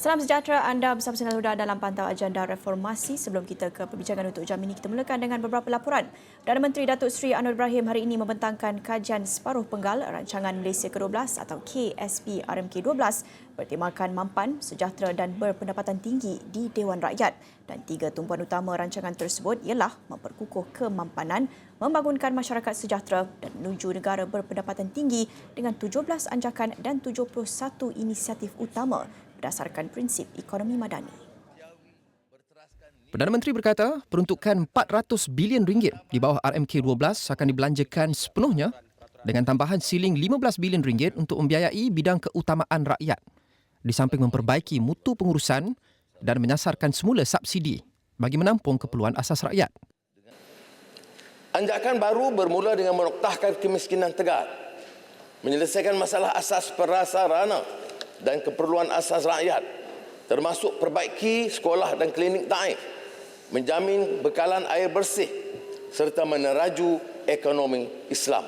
Salam sejahtera, anda bersama Sinar Huda dalam pantau agenda reformasi. Sebelum kita ke perbincangan untuk jam ini, kita mulakan dengan beberapa laporan. Perdana Menteri Datuk Seri Anwar Ibrahim hari ini membentangkan kajian separuh penggal Rancangan Malaysia ke-12 atau KSP RMK 12 bertemakan mampan, sejahtera dan berpendapatan tinggi di Dewan Rakyat. Dan tiga tumpuan utama rancangan tersebut ialah memperkukuh kemampanan, membangunkan masyarakat sejahtera dan menuju negara berpendapatan tinggi dengan 17 anjakan dan 71 inisiatif utama berdasarkan prinsip ekonomi madani. Perdana Menteri berkata peruntukan RM400 bilion di bawah RMK 12 akan dibelanjakan sepenuhnya dengan tambahan siling RM15 bilion untuk membiayai bidang keutamaan rakyat, di samping memperbaiki mutu pengurusan dan menyasarkan semula subsidi bagi menampung keperluan asas rakyat. Anjakan baru bermula dengan menoktahkan kemiskinan tegar, menyelesaikan masalah asas prasarana dan keperluan asas rakyat, termasuk perbaiki sekolah dan klinik taif, menjamin bekalan air bersih serta meneraju ekonomi Islam.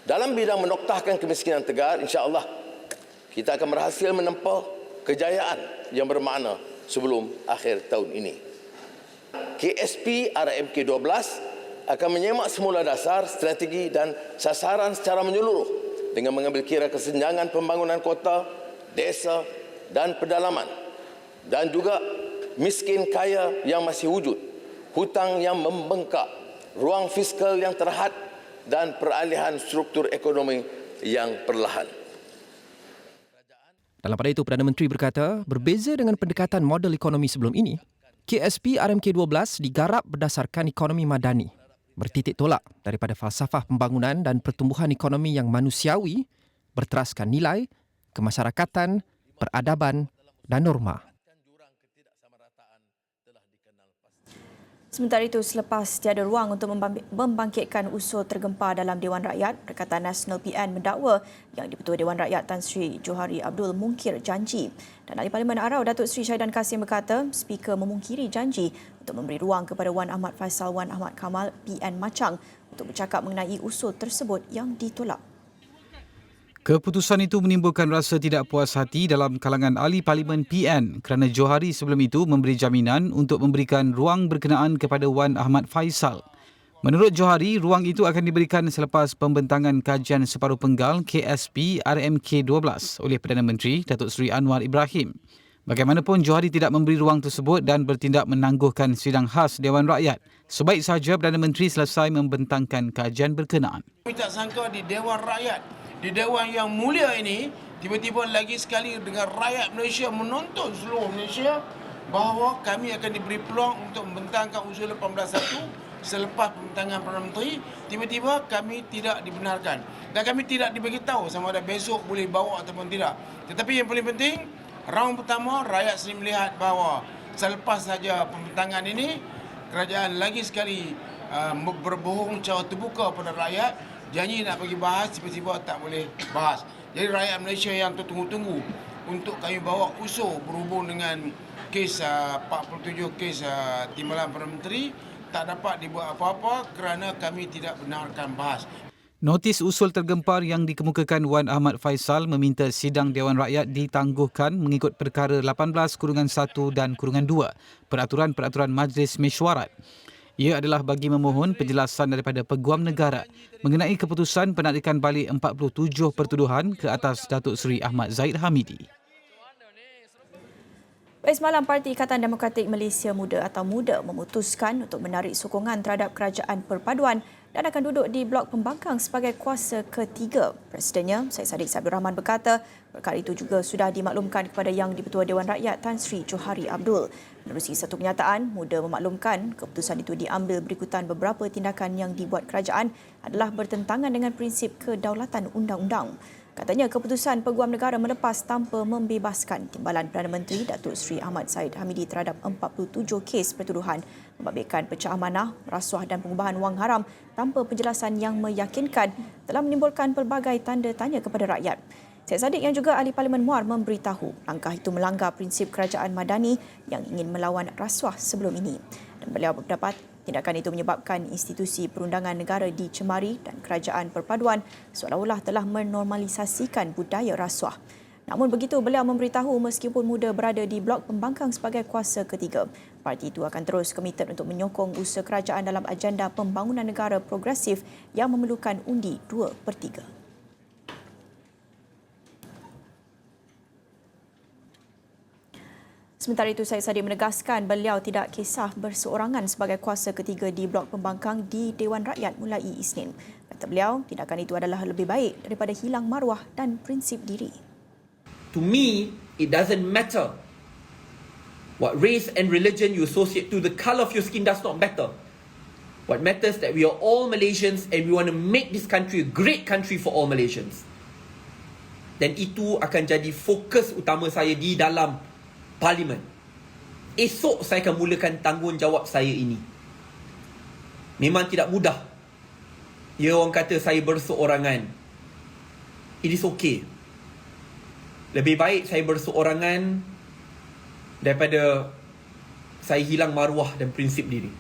Dalam bidang menoktahkan kemiskinan tegar, insya-Allah kita akan berhasil menempuh kejayaan yang bermakna sebelum akhir tahun ini. KSP RMK 12 akan menyemak semula dasar, strategi dan sasaran secara menyeluruh dengan mengambil kira kesenjangan pembangunan kota, desa dan pedalaman, dan juga miskin kaya yang masih wujud, hutang yang membengkak, ruang fiskal yang terhad dan peralihan struktur ekonomi yang perlahan. Dalam pada itu, Perdana Menteri berkata, berbeza dengan pendekatan model ekonomi sebelum ini, KSP RMK 12 digarap berdasarkan ekonomi madani, bertitik tolak daripada falsafah pembangunan dan pertumbuhan ekonomi yang manusiawi, berteraskan nilai, kemasyarakatan, peradaban dan norma. Sementara itu, selepas tiada ruang untuk membangkitkan usul tergempar dalam Dewan Rakyat, Perikatan Nasional PN mendakwa Yang di-Ketua Dewan Rakyat Tan Sri Johari Abdul mungkir janji. Dan Ahli Parlimen Arau Datuk Seri Syahidan Kasim berkata, Speaker memungkiri janji untuk memberi ruang kepada Wan Ahmad Faisal Wan Ahmad Kamal PN Machang untuk bercakap mengenai usul tersebut yang ditolak. Keputusan itu menimbulkan rasa tidak puas hati dalam kalangan ahli parlimen PN kerana Johari sebelum itu memberi jaminan untuk memberikan ruang berkenaan kepada Wan Ahmad Faisal. Menurut Johari, ruang itu akan diberikan selepas pembentangan kajian separuh penggal KSP RMK 12 oleh Perdana Menteri Datuk Seri Anwar Ibrahim. Bagaimanapun, Johari tidak memberi ruang tersebut dan bertindak menangguhkan sidang khas Dewan Rakyat. Sebaik sahaja Perdana Menteri selesai membentangkan kajian berkenaan. Kami tak sangka di Dewan Rakyat, di Dewan yang mulia ini, tiba-tiba lagi sekali dengan rakyat Malaysia menonton seluruh Malaysia bahawa kami akan diberi peluang untuk membentangkan usul 18.1 selepas pembentangan Perdana Menteri. Tiba-tiba kami tidak dibenarkan dan kami tidak diberitahu sama ada besok boleh bawa ataupun tidak. Tetapi yang paling penting, raund pertama rakyat sendiri melihat bahawa selepas saja pembentangan ini, kerajaan lagi sekali berbohong secara terbuka pada rakyat, janji nak bagi bahas, tiba-tiba tak boleh bahas. Jadi rakyat Malaysia yang tertunggu-tunggu untuk kami bawa usul berhubung dengan kes 47 kes timbalan Perdana Menteri tak dapat dibuat apa-apa kerana kami tidak benarkan bahas. Notis usul tergempar yang dikemukakan Wan Ahmad Faisal meminta sidang Dewan Rakyat ditangguhkan mengikut perkara 18-1 dan -2 Peraturan-Peraturan Majlis Mesyuarat. Ia adalah bagi memohon penjelasan daripada Peguam Negara mengenai keputusan penarikan balik 47 pertuduhan ke atas Datuk Seri Ahmad Zahid Hamidi. Baik, semalam Parti Ikatan Demokratik Malaysia Muda atau MUDA memutuskan untuk menarik sokongan terhadap Kerajaan Perpaduan dan akan duduk di blok pembangkang sebagai kuasa ketiga. Presidennya, Syed Saddiq Abdul Rahman berkata, perkara itu juga sudah dimaklumkan kepada Yang di-Ketua Dewan Rakyat Tan Sri Johari Abdul. Menerusi satu kenyataan, MUDA memaklumkan keputusan itu diambil berikutan beberapa tindakan yang dibuat kerajaan adalah bertentangan dengan prinsip kedaulatan undang-undang. Katanya keputusan Peguam Negara melepas tanpa membebaskan timbalan Perdana Menteri Datuk Seri Ahmad Zahid Hamidi terhadap 47 kes pertuduhan membabitkan pecah amanah, rasuah dan pengubahan wang haram tanpa penjelasan yang meyakinkan telah menimbulkan pelbagai tanda tanya kepada rakyat. Syed Saddiq yang juga ahli Parlimen Muar memberitahu langkah itu melanggar prinsip kerajaan madani yang ingin melawan rasuah sebelum ini. Dan beliau berpendapat tindakan itu menyebabkan institusi perundangan negara dicemari dan kerajaan perpaduan seolah-olah telah menormalisasikan budaya rasuah. Namun begitu, beliau memberitahu meskipun muda berada di blok pembangkang sebagai kuasa ketiga, parti itu akan terus komited untuk menyokong usaha kerajaan dalam agenda pembangunan negara progresif yang memerlukan undi 2/3. Sementara itu, Syed Saddiq menegaskan beliau tidak kisah berseorangan sebagai kuasa ketiga di blok pembangkang di Dewan Rakyat mulai Isnin. Kata beliau, tindakan itu adalah lebih baik daripada hilang maruah dan prinsip diri. To me, it doesn't matter what race and religion you associate to. The colour of your skin does not matter. What matters that we are all Malaysians and we want to make this country a great country for all Malaysians. Dan itu akan jadi fokus utama saya di dalam Parlimen. Esok saya akan mulakan tanggungjawab saya ini. Memang tidak mudah. Ya, orang kata saya berseorangan. It is okay. Lebih baik saya berseorangan daripada saya hilang maruah dan prinsip diri.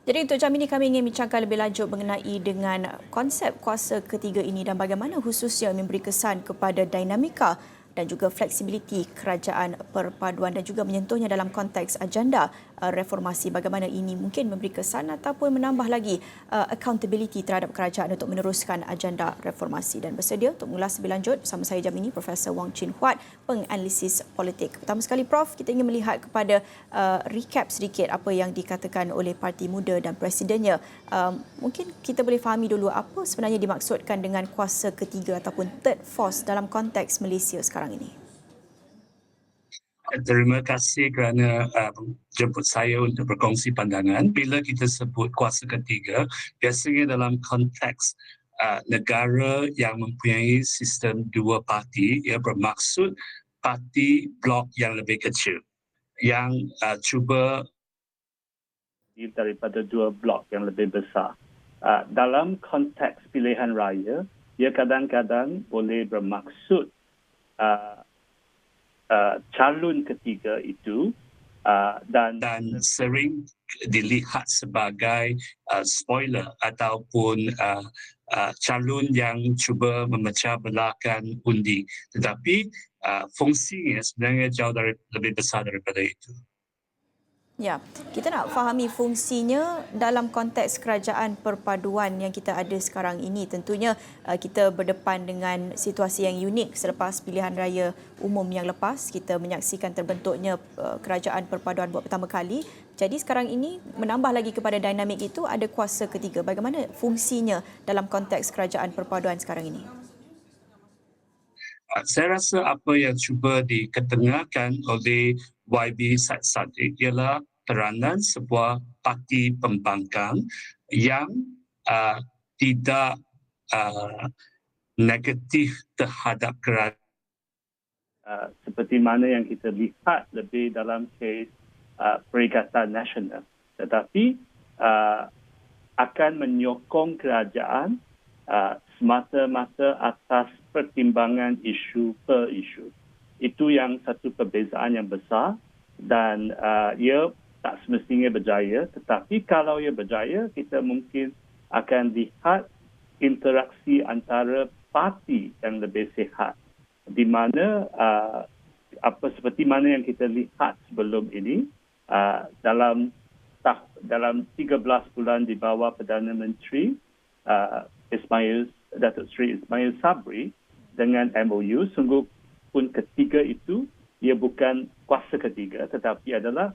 Jadi untuk jam ini kami ingin bincangkan lebih lanjut mengenai dengan konsep kuasa ketiga ini dan bagaimana khususnya memberi kesan kepada dinamika dan juga fleksibiliti kerajaan perpaduan dan juga menyentuhnya dalam konteks agenda reformasi. Bagaimana ini mungkin memberi kesan ataupun menambah lagi accountability terhadap kerajaan untuk meneruskan agenda reformasi. Dan bersedia untuk mengulas lebih lanjut bersama saya jam ini Profesor Wong Chin Huat, penganalisis politik. Pertama sekali Prof, kita ingin melihat kepada recap sedikit apa yang dikatakan oleh Parti Muda dan Presidennya. Mungkin kita boleh fahami dulu apa sebenarnya dimaksudkan dengan kuasa ketiga ataupun third force dalam konteks Malaysia sekarang ini. Terima kasih kerana jemput saya untuk berkongsi pandangan. Bila kita sebut kuasa ketiga, biasanya dalam konteks negara yang mempunyai sistem dua parti, ia bermaksud parti blok yang lebih kecil yang cuba daripada dua blok yang lebih besar. Dalam konteks pilihan raya, ia kadang-kadang boleh bermaksud calon ketiga itu dan sering dilihat sebagai spoiler ataupun calon yang cuba memecah belahkan undi. Tetapi fungsinya sebenarnya jauh lebih besar daripada itu. Ya, kita nak fahami fungsinya dalam konteks kerajaan perpaduan yang kita ada sekarang ini. Tentunya kita berdepan dengan situasi yang unik selepas pilihan raya umum yang lepas. Kita menyaksikan terbentuknya kerajaan perpaduan buat pertama kali. Jadi sekarang ini menambah lagi kepada dinamik itu ada kuasa ketiga. Bagaimana fungsinya dalam konteks kerajaan perpaduan sekarang ini? Saya rasa apa yang cuba diketengahkan oleh YB Syed Saddiq ialah peranan sebuah parti pembangkang yang tidak negatif terhadap kerajaan. Seperti mana yang kita lihat lebih dalam kes Perikatan Nasional. Tetapi akan menyokong kerajaan semata-mata atas pertimbangan isu per isu. Itu yang satu perbezaan yang besar dan ia tak semestinya berjaya. Tetapi kalau ia berjaya, kita mungkin akan lihat interaksi antara parti yang lebih sihat. Di mana seperti mana yang kita lihat sebelum ini dalam 13 bulan di bawah Perdana Menteri Datuk Seri Ismail Sabri dengan MOU, sungguh pun ketiga itu ia bukan kuasa ketiga tetapi adalah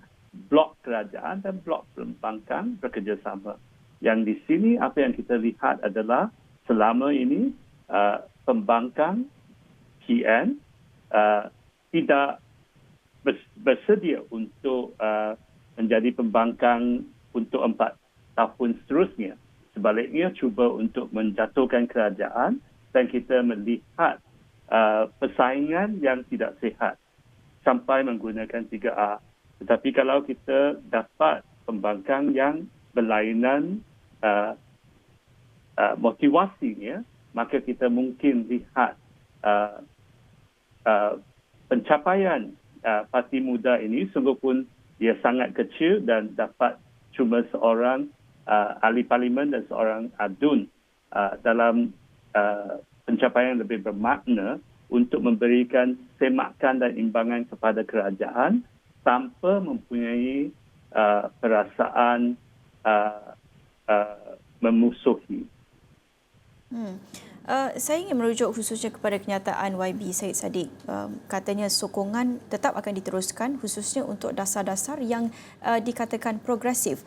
blok kerajaan dan blok pembangkang bekerjasama. Yang di sini apa yang kita lihat adalah selama ini pembangkang PN tidak bersedia untuk menjadi pembangkang untuk 4 tahun seterusnya. Sebaliknya cuba untuk menjatuhkan kerajaan dan kita melihat persaingan yang tidak sihat sampai menggunakan 3A. Tetapi kalau kita dapat pembangkang yang berlainan motivasinya, maka kita mungkin lihat pencapaian Parti Muda ini sungguh pun dia sangat kecil dan dapat cuma seorang ahli parlimen dan seorang adun dalam pencapaian lebih bermakna untuk memberikan semakan dan imbangan kepada kerajaan tanpa mempunyai perasaan memusuhi. Saya ingin merujuk khususnya kepada kenyataan YB Syed Saddiq. Katanya sokongan tetap akan diteruskan khususnya untuk dasar-dasar yang dikatakan progresif.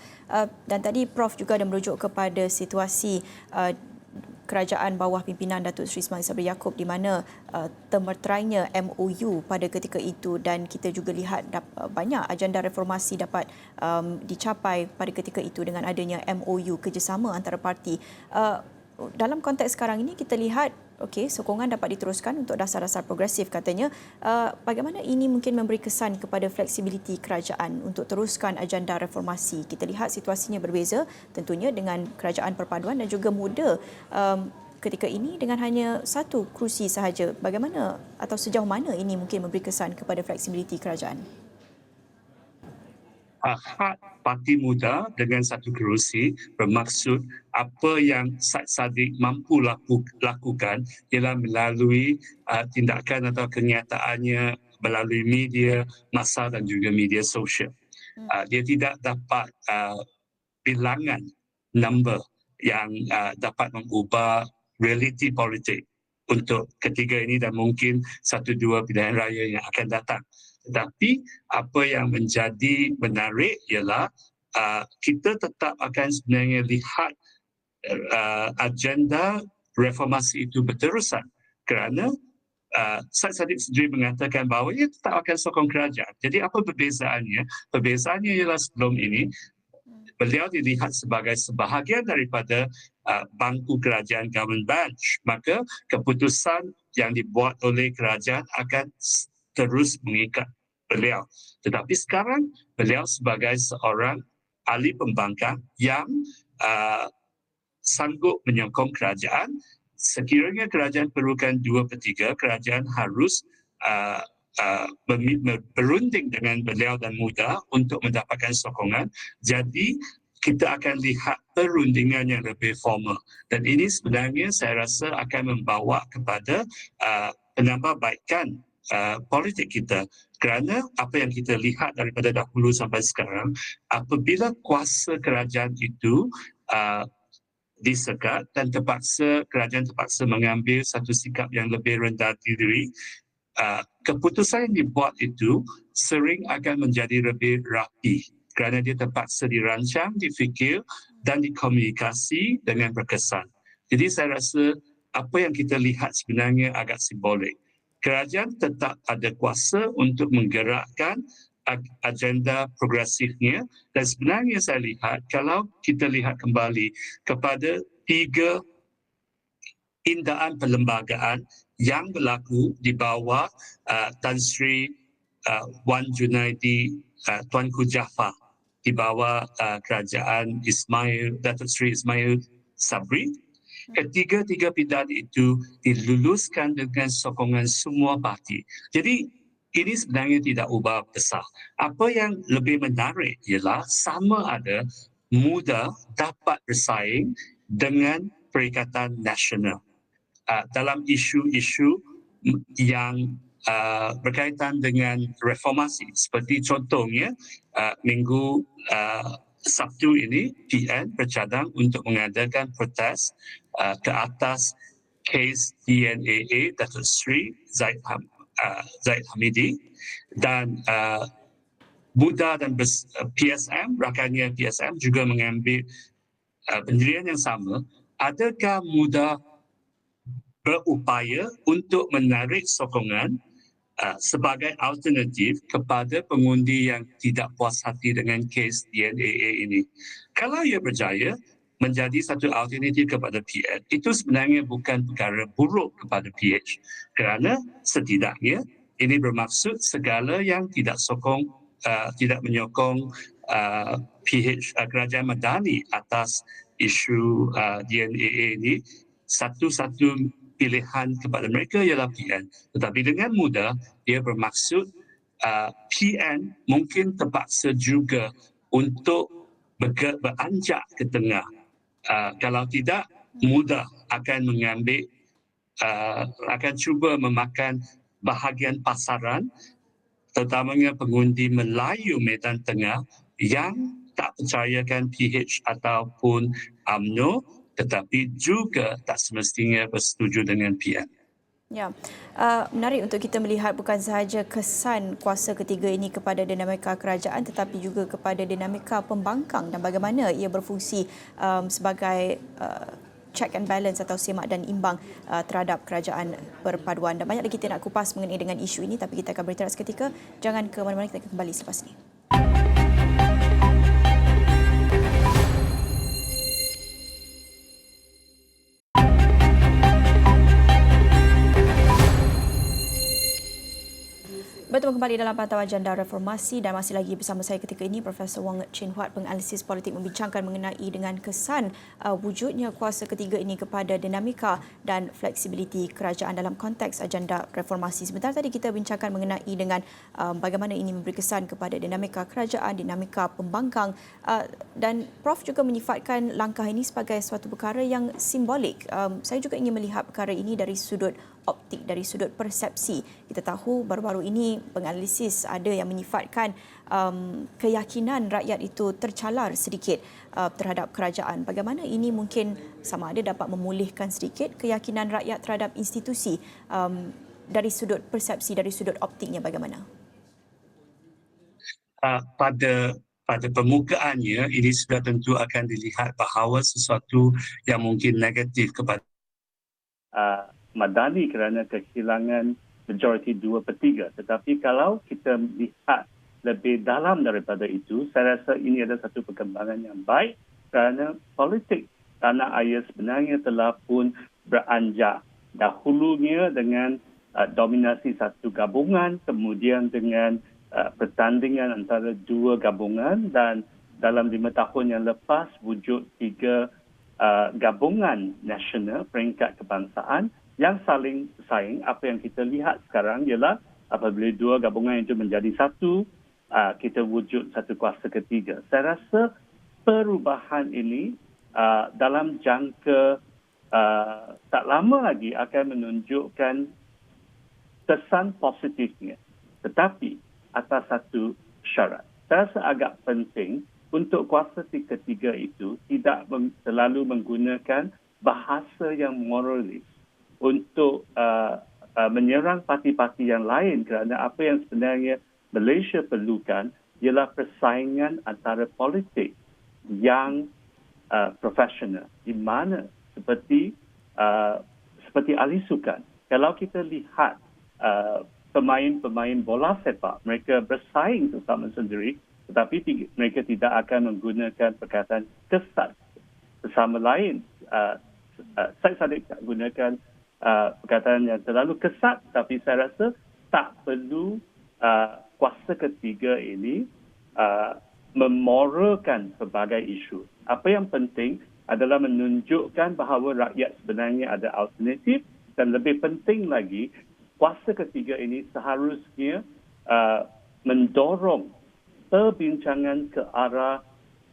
Dan tadi Prof juga ada merujuk kepada situasi kerajaan bawah pimpinan Datuk Seri Ismail Sabri Yaakob di mana termeterainya MOU pada ketika itu, dan kita juga lihat banyak agenda reformasi dapat dicapai pada ketika itu dengan adanya MOU kerjasama antara parti. Dalam konteks sekarang ini kita lihat sokongan dapat diteruskan untuk dasar-dasar progresif katanya. Bagaimana ini mungkin memberi kesan kepada fleksibiliti kerajaan untuk teruskan agenda reformasi? Kita lihat situasinya berbeza tentunya dengan kerajaan perpaduan dan juga muda ketika ini dengan hanya satu kerusi sahaja. Bagaimana atau sejauh mana ini mungkin memberi kesan kepada fleksibiliti kerajaan? Hak parti muda dengan satu kerusi bermaksud apa yang Syed Saddiq mampu lakukan ialah melalui tindakan atau kenyataannya melalui media massa dan juga media sosial. Dia tidak dapat bilangan number yang dapat mengubah realiti politik untuk ketiga ini dan mungkin 1-2 pilihan raya yang akan datang. Tetapi apa yang menjadi menarik ialah kita tetap akan sebenarnya lihat agenda reformasi itu berterusan kerana Syed Saddiq sendiri mengatakan bahawa ia tetap akan sokong kerajaan. Jadi apa perbezaannya? Perbezaannya ialah sebelum ini beliau dilihat sebagai sebahagian daripada bangku kerajaan government branch. Maka keputusan yang dibuat oleh kerajaan akan terus mengikat beliau. Tetapi sekarang beliau sebagai seorang ahli pembangkang yang sanggup menyokong kerajaan. Sekiranya kerajaan perlukan 2/3, kerajaan harus berunding dengan beliau dan muda untuk mendapatkan sokongan. Jadi kita akan lihat perundingan yang lebih formal. Dan ini sebenarnya saya rasa akan membawa kepada penambahbaikan politik kita. Kerana apa yang kita lihat daripada dahulu sampai sekarang, apabila kuasa kerajaan itu disekat dan kerajaan terpaksa mengambil satu sikap yang lebih rendah diri, keputusan yang dibuat itu sering akan menjadi lebih rapi kerana dia terpaksa dirancang, difikir dan dikomunikasi dengan berkesan. Jadi saya rasa apa yang kita lihat sebenarnya agak simbolik. Kerajaan tetap ada kuasa untuk menggerakkan agenda progresifnya, dan sebenarnya saya lihat kalau kita lihat kembali kepada 3 indaan perlembagaan yang berlaku di bawah Tan Sri Wan Junaidi Tuanku Jaafar di bawah kerajaan Datuk Seri Ismail Sabri. Ketiga-tiga pilihan itu diluluskan dengan sokongan semua parti. Jadi ini sebenarnya tidak ubah besar. Apa yang lebih menarik ialah sama ada muda dapat bersaing dengan Perikatan Nasional dalam isu-isu yang berkaitan dengan reformasi. Seperti contohnya minggu Sabtu ini PN bercadang untuk mengadakan protes ke atas kes DNAA Datuk Seri Zahid Hamidi, dan muda dan PSM, rakannya PSM juga mengambil pendirian yang sama. Adakah muda berupaya untuk menarik sokongan sebagai alternatif kepada pengundi yang tidak puas hati dengan kes DNAA ini? Kalau ia berjaya menjadi satu alternatif kepada PN, itu sebenarnya bukan perkara buruk kepada PH, kerana setidaknya ini bermaksud segala yang tidak menyokong PH kerajaan Madani atas isu DNAA ini, satu-satu pilihan kepada mereka ialah PN. Tetapi dengan mudah, ia bermaksud PN mungkin terpaksa juga untuk beranjak ke tengah. Kalau tidak, mudah akan mengambil akan cuba memakan bahagian pasaran, terutamanya pengundi Melayu Medan Tengah yang tak percayakan PH ataupun UMNO, tetapi juga tak semestinya bersetuju dengan PN. Ya, menarik untuk kita melihat bukan sahaja kesan kuasa ketiga ini kepada dinamika kerajaan tetapi juga kepada dinamika pembangkang dan bagaimana ia berfungsi sebagai check and balance atau semak dan imbang terhadap kerajaan perpaduan. Dan banyak lagi kita nak kupas mengenai dengan isu ini, tapi kita akan beristirahat seketika. Jangan ke mana-mana, kita akan kembali selepas ini. Bertemu kembali dalam pantauan Agenda Reformasi dan masih lagi bersama saya ketika ini Profesor Wong Chin Huat, penganalisis politik, membincangkan mengenai dengan kesan wujudnya kuasa ketiga ini kepada dinamika dan fleksibiliti kerajaan dalam konteks agenda reformasi. Sebentar tadi kita bincangkan mengenai dengan bagaimana ini memberi kesan kepada dinamika kerajaan, dinamika pembangkang, dan Prof juga menyifatkan langkah ini sebagai suatu perkara yang simbolik. Saya juga ingin melihat perkara ini dari sudut optik, dari sudut persepsi. Kita tahu baru-baru ini penganalisis ada yang menyifatkan keyakinan rakyat itu tercalar sedikit terhadap kerajaan. Bagaimana ini mungkin sama ada dapat memulihkan sedikit keyakinan rakyat terhadap institusi dari sudut persepsi, dari sudut optiknya bagaimana? Pada permukaannya, ini sudah tentu akan dilihat bahawa sesuatu yang mungkin negatif kepada Madani kerana kehilangan majoriti 2/3. Tetapi kalau kita lihat lebih dalam daripada itu, saya rasa ini adalah satu perkembangan yang baik kerana politik tanah air sebenarnya telah pun beranjak dahulunya dengan dominasi satu gabungan, kemudian dengan pertandingan antara dua gabungan, dan dalam 5 tahun yang lepas wujud 3 gabungan nasional peringkat kebangsaan yang saling bersaing. Apa yang kita lihat sekarang ialah apabila 2 gabungan itu menjadi satu, kita wujud satu kuasa ketiga. Saya rasa perubahan ini dalam jangka tak lama lagi akan menunjukkan kesan positifnya. Tetapi atas satu syarat. Saya rasa agak penting untuk kuasa ketiga itu tidak selalu menggunakan bahasa yang moralis untuk menyerang parti-parti yang lain, kerana apa yang sebenarnya Malaysia perlukan ialah persaingan antara politik yang profesional, di mana seperti ahli sukan. Kalau kita lihat pemain-pemain bola sepak, mereka bersaing sesama sendiri, tetapi mereka tidak akan menggunakan perkataan kesat sesama lain. Saya sadar tak gunakan perkataan yang terlalu kesat, tapi saya rasa tak perlu kuasa ketiga ini memoralkan pelbagai isu. Apa yang penting adalah menunjukkan bahawa rakyat sebenarnya ada alternatif, dan lebih penting lagi, kuasa ketiga ini seharusnya mendorong perbincangan ke arah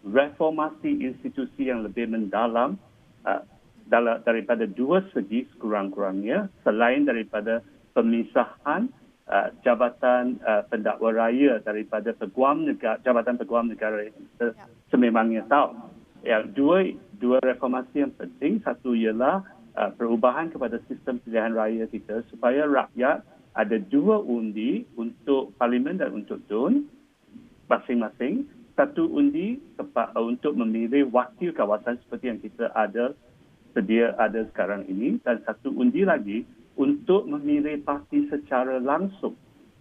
reformasi institusi yang lebih mendalam daripada dua segi sekurang-kurangnya, selain daripada pemisahan jabatan pendakwa raya daripada Jabatan Peguam Negara yang kita sememangnya tahu. Yang dua reformasi yang penting, satu ialah perubahan kepada sistem pilihan raya kita supaya rakyat ada 2 undi untuk parlimen dan untuk DUN masing-masing. Satu undi untuk memilih wakil kawasan seperti yang kita sedia ada sekarang ini, dan satu undi lagi untuk memilih parti secara langsung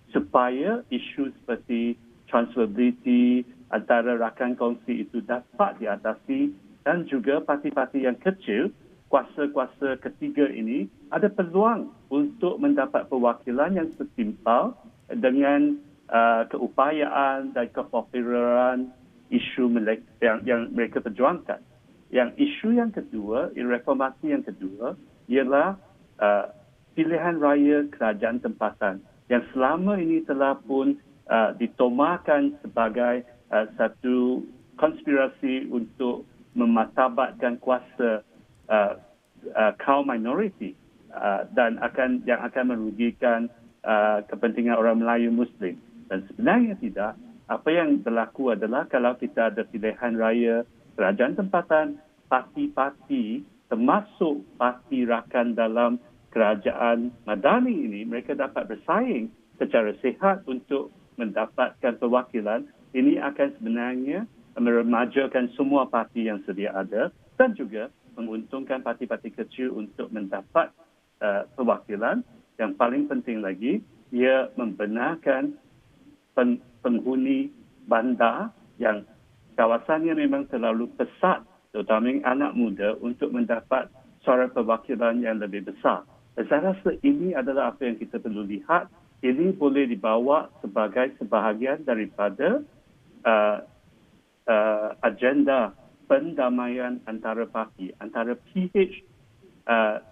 supaya isu seperti transferability antara rakan kongsi itu dapat diatasi, dan juga parti-parti yang kecil, kuasa-kuasa ketiga ini ada peluang untuk mendapat perwakilan yang setimpal dengan keupayaan dan kepopularan isu yang mereka perjuangkan. Yang isu yang kedua, reformasi yang kedua, ialah pilihan raya kerajaan tempatan yang selama ini telah pun ditomarkan sebagai satu konspirasi untuk mematabatkan kuasa kaum minoriti dan yang akan merugikan kepentingan orang Melayu Muslim. Dan sebenarnya tidak. Apa yang berlaku adalah kalau kita ada pilihan raya kerajaan tempatan, parti-parti termasuk parti rakan dalam kerajaan Madani ini, mereka dapat bersaing secara sihat untuk mendapatkan perwakilan. Ini akan sebenarnya meremajakan semua parti yang sedia ada dan juga menguntungkan parti-parti kecil untuk mendapat perwakilan. Yang paling penting lagi, ia membenarkan penghuni bandar yang kawasannya memang terlalu pesat, terutama anak muda, untuk mendapat suara perwakilan yang lebih besar. Dan saya rasa ini adalah apa yang kita perlu lihat. Ini boleh dibawa sebagai sebahagian daripada agenda pendamaian antara parti, antara PH,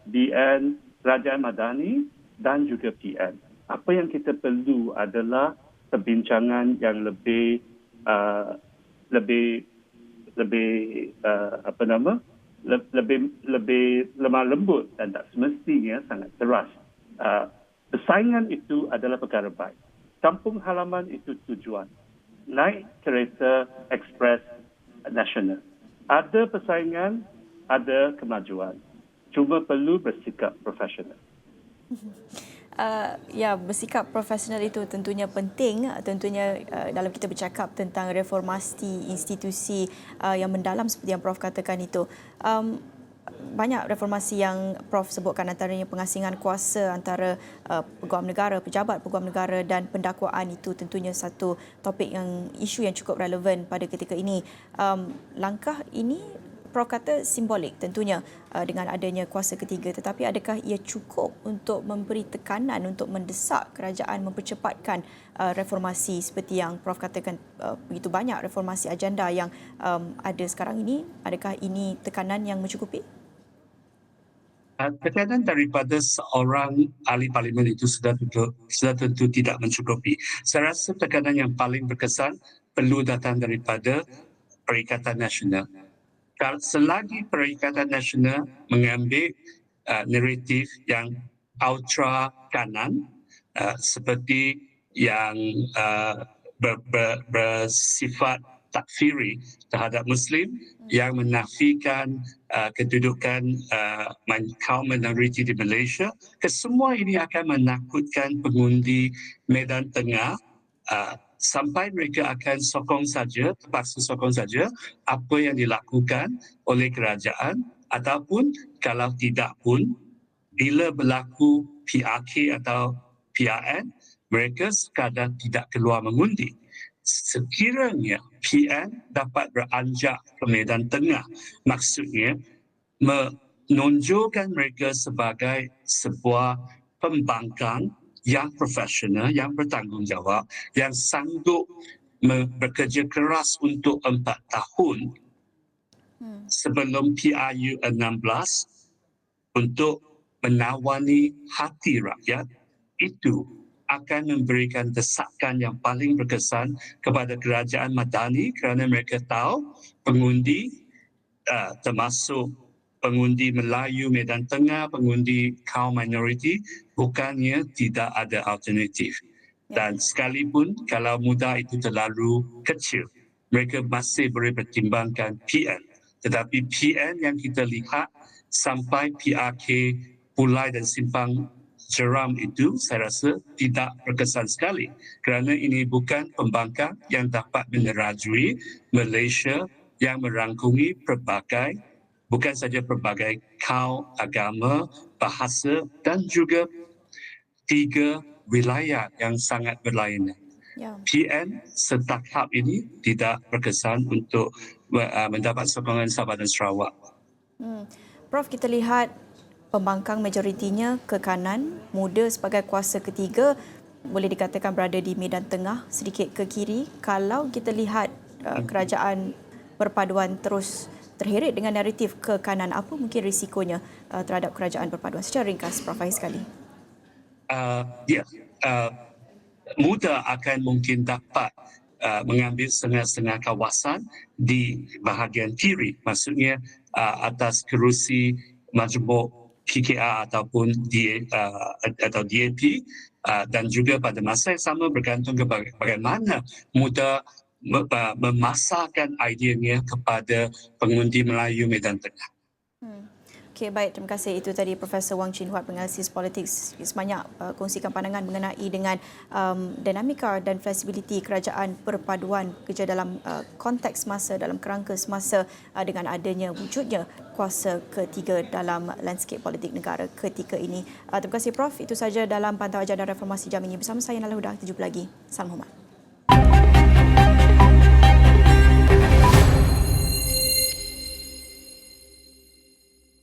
BN, Kerajaan Madani dan juga PN. Apa yang kita perlu adalah perbincangan yang lebih lemah lembut dan tak semestinya sangat keras. Persaingan itu adalah perkara baik. Kampung halaman itu tujuan. Naik kereta ekspres nasional. Ada persaingan, ada kemajuan. Cuma perlu bersikap profesional. Bersikap profesional itu tentunya penting. Tentunya dalam kita bercakap tentang reformasi institusi yang mendalam seperti yang Prof katakan itu. Banyak reformasi yang Prof sebutkan, antaranya pengasingan kuasa antara peguam negara, pejabat peguam negara dan pendakwaan. Itu tentunya satu topik isu yang cukup relevan pada ketika ini. Langkah ini Prof kata simbolik tentunya dengan adanya kuasa ketiga, tetapi adakah ia cukup untuk memberi tekanan untuk mendesak kerajaan mempercepatkan reformasi seperti yang Prof katakan, begitu banyak reformasi agenda yang ada sekarang ini? Adakah ini tekanan yang mencukupi? Tekanan daripada seorang ahli parlimen itu sudah tentu tidak mencukupi. Saya rasa tekanan yang paling berkesan perlu datang daripada Perikatan Nasional. Selagi Perikatan Nasional mengambil naratif yang ultra kanan, seperti yang bersifat takfiri terhadap Muslim, yang menafikan kedudukan kaum minoriti di Malaysia, kesemua ini akan menakutkan pengundi Medan Tengah sampai mereka akan terpaksa sokong saja apa yang dilakukan oleh kerajaan, ataupun kalau tidak pun bila berlaku PRK atau PRN, mereka sekadar tidak keluar mengundi. Sekiranya PN dapat beranjak ke Medan Tengah, maksudnya menonjolkan mereka sebagai sebuah pembangkang yang profesional, yang bertanggungjawab, yang sanggup bekerja keras untuk 4 tahun sebelum PRU 16 untuk menawani hati rakyat, itu akan memberikan desakan yang paling berkesan kepada kerajaan Madani, kerana mereka tahu pengundi termasuk pengundi Melayu Medan Tengah, pengundi kaum minoriti, bukannya tidak ada alternatif. Dan sekalipun kalau muda itu terlalu kecil, mereka masih boleh pertimbangkan PN. Tetapi PN yang kita lihat sampai PRK Pulai dan Simpang Jeram itu, saya rasa tidak berkesan sekali, kerana ini bukan pembangkang yang dapat menerajui Malaysia yang merangkumi bukan saja pelbagai kaum, agama, bahasa dan juga 3 wilayah yang sangat berlainan. PN setahap ini tidak berkesan untuk mendapat sokongan Sabah dan Sarawak. Prof, kita lihat pembangkang majoritinya ke kanan, muda sebagai kuasa ketiga boleh dikatakan berada di Medan Tengah, sedikit ke kiri. Kalau kita lihat kerajaan perpaduan terus terheret dengan naratif ke kanan, apa mungkin risikonya terhadap kerajaan perpaduan? Secara ringkas, Prof. Faiz sekali. Muda akan mungkin dapat mengambil setengah-setengah kawasan di bahagian kiri, maksudnya atas kerusi majmuk KKR ataupun atau DAP dan juga pada masa yang sama bergantung kepada bagaimana muda memasarkan ideanya kepada pengundi Melayu Medan Tengah. Okey, baik. Terima kasih. Itu tadi Profesor Wang Chin Huat, penganalisis politik, sebanyak kongsikan pandangan mengenai dengan dinamika dan fleksibiliti kerajaan perpaduan kerja dalam konteks semasa, dalam kerangka semasa dengan adanya wujudnya kuasa ketiga dalam landscape politik negara ketika ini. Terima kasih Prof. Itu saja dalam Pantau Ajar dan Reformasi jam ini. Bersama saya Nala Huda. Kita jumpa lagi. Salam hormat.